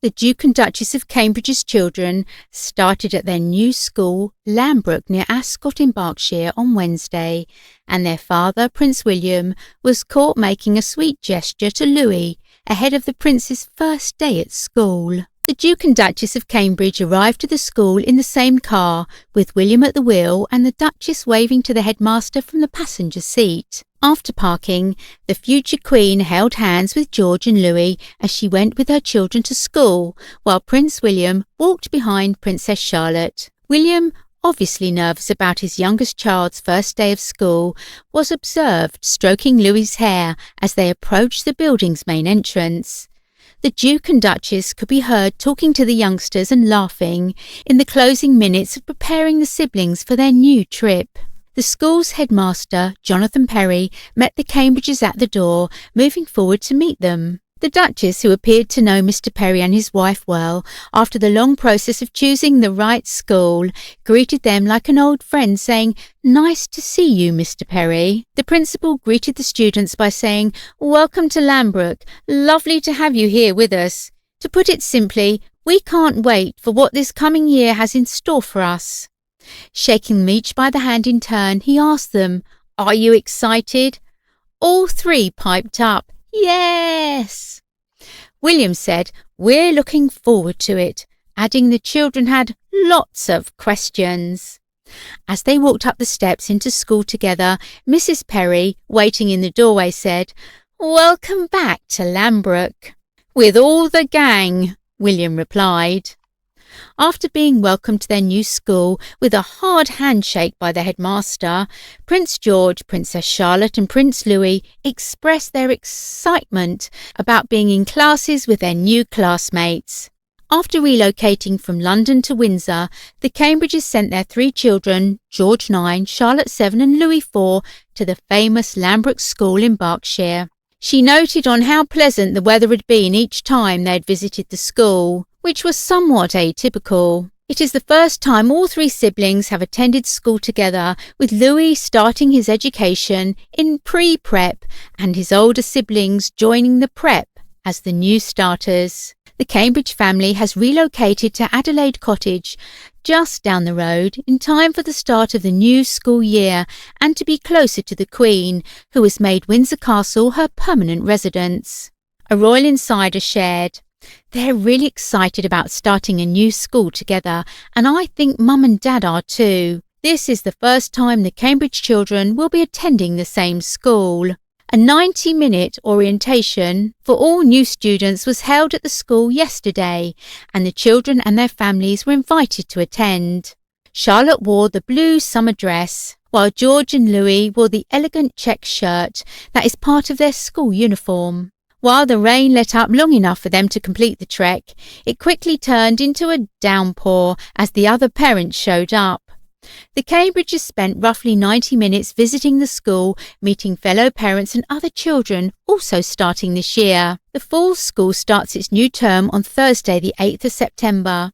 The Duke and Duchess of Cambridge's children started at their new school, Lambrook, near Ascot in Berkshire, on Wednesday, and their father, Prince William, was caught making a sweet gesture to Louis ahead of the prince's first day at school. The Duke and Duchess of Cambridge arrived to the school in the same car, with William at the wheel and the Duchess waving to the headmaster from the passenger seat. After parking, the future Queen held hands with George and Louis as she went with her children to school, while Prince William walked behind Princess Charlotte. William, obviously nervous about his youngest child's first day of school, was observed stroking Louis's hair as they approached the building's main entrance. The Duke and Duchess could be heard talking to the youngsters and laughing in the closing minutes of preparing the siblings for their new trip. The school's headmaster, Jonathan Perry, met the Cambridges at the door, moving forward to meet them. The Duchess, who appeared to know Mr. Perry and his wife well, after the long process of choosing the right school, greeted them like an old friend, saying, "Nice to see you, Mr. Perry." The principal greeted the students by saying, "Welcome to Lambrook. Lovely to have you here with us. To put it simply, we can't wait for what this coming year has in store for us." Shaking them each by the hand in turn, he asked them, "Are you excited?" All three piped up, "Yes." William said, "We're looking forward to it," adding the children had lots of questions. As they walked up the steps into school together, Mrs. Perry, waiting in the doorway, said, "Welcome back to Lambrook." "With all the gang," William replied. After being welcomed to their new school with a hard handshake by the headmaster, Prince George, Princess Charlotte and Prince Louis expressed their excitement about being in classes with their new classmates. After relocating from London to Windsor, the Cambridges sent their three children, George 9, Charlotte 7 and Louis 4, to the famous Lambrook School in Berkshire. She noted on how pleasant the weather had been each time they had visited the school, which was somewhat atypical. It is the first time all three siblings have attended school together, with Louis starting his education in pre-prep and his older siblings joining the prep as the new starters. The Cambridge family has relocated to Adelaide Cottage, just down the road, in time for the start of the new school year and to be closer to the Queen, who has made Windsor Castle her permanent residence. A royal insider shared, "They're really excited about starting a new school together, and I think Mum and Dad are too. This is the first time the Cambridge children will be attending the same school." A 90-minute orientation for all new students was held at the school yesterday, and the children and their families were invited to attend. Charlotte wore the blue summer dress, while George and Louis wore the elegant check shirt that is part of their school uniform. While the rain let up long enough for them to complete the trek, it quickly turned into a downpour as the other parents showed up. The Cambridges spent roughly 90 minutes visiting the school, meeting fellow parents and other children also starting this year. The fall school starts its new term on Thursday, the 8th of September.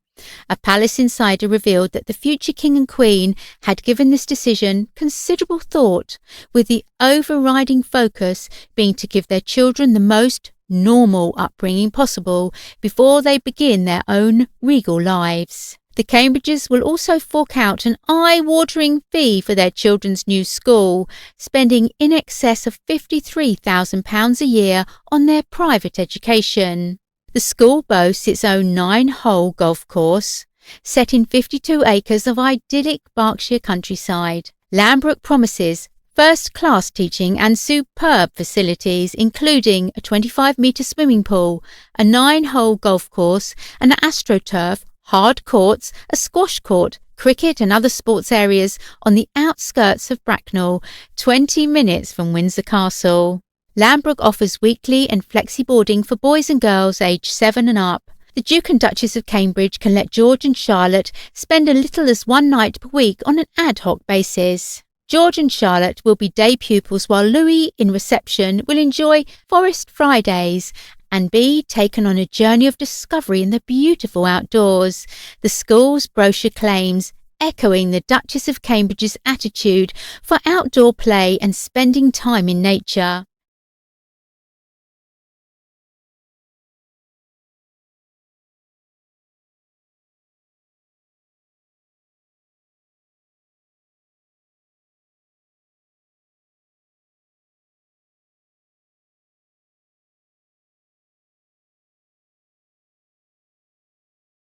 A palace insider revealed that the future King and Queen had given this decision considerable thought, with the overriding focus being to give their children the most normal upbringing possible before they begin their own regal lives. The Cambridges will also fork out an eye-watering fee for their children's new school, spending in excess of £53,000 a year on their private education. The school boasts its own 9-hole golf course, set in 52 acres of idyllic Berkshire countryside. Lambrook promises first-class teaching and superb facilities, including a 25-metre swimming pool, a 9-hole golf course, an astroturf, hard courts, a squash court, cricket and other sports areas on the outskirts of Bracknell, 20 minutes from Windsor Castle. Lambrook offers weekly and flexi boarding for boys and girls aged 7 and up. The Duke and Duchess of Cambridge can let George and Charlotte spend as little as one night per week on an ad hoc basis. George and Charlotte will be day pupils, while Louis, in reception, will enjoy Forest Fridays and be taken on a journey of discovery in the beautiful outdoors. The school's brochure claims, echoing the Duchess of Cambridge's attitude for outdoor play and spending time in nature.